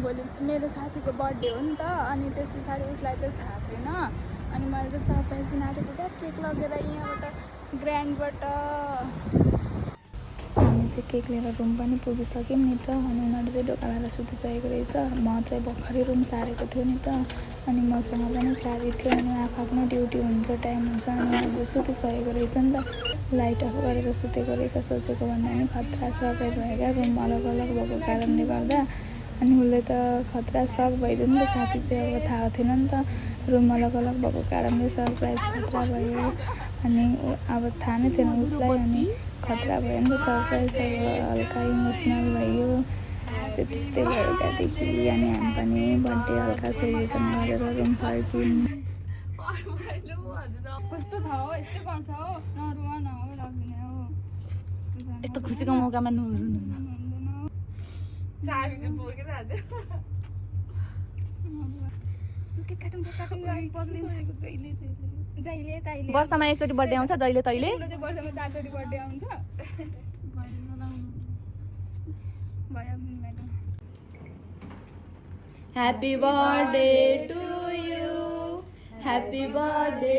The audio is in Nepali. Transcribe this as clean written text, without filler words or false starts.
भोलि मेरो साथीको बर्थडे हो नि त अनि त्यस पछाडि उसलाई त थाहा छैन अनि मैले चाहिँ सरप्राइज दिन आँटेको क्या केक लगेर यहाँबाट ग्रान्डबाट हामी चाहिँ केक लिएर रुम पनि पुगिसक्यौँ नि त अनि उनीहरू चाहिँ ढोका लाएर सुतिसकेको रहेछ म चाहिँ भर्खरै रुम सारेको थियो नि त अनि मसँग पनि चाबी थियो अनि आफ्नो ड्युटी हुन्छ टाइम हुन्छ अनि उनीहरू चाहिँ सुतिसकेको रहेछ नि त लाइट अफ गरेर सुतेको रहेछ सोचेको भन्दा पनि खतरा सरप्राइज भयो क्या रुम अलग अलग भएको कारणले गर्दा अनि उसले त खतरा सक भइदियो नि त साथी चाहिँ अब थाहा थिएन नि त रुम अलग अलग भएको कारणले सरप्राइज खतरा भयो अनि अब थाहा नै थिएन उसलाई अनि खतरा भयो नि त सरप्राइज अब हल्का इमोसनल भयो त्यस्तै भयो त्यहाँदेखि अनि हामी पनि बर्थडे हल्का सेलिब्रेसन गरेर रुम फर्क्यौँ कस्तो छ हो यस्तो गर्छ हो नरुवा नहो लाग्ने हो यस्तो खुसीको मौकामा नरुनु वर्षमा एकचोटि बर्थडे आउँछ जहिले तैले वर्षमा 4 चोटि बर्थडे आउँछ happy birthday to you happy birthday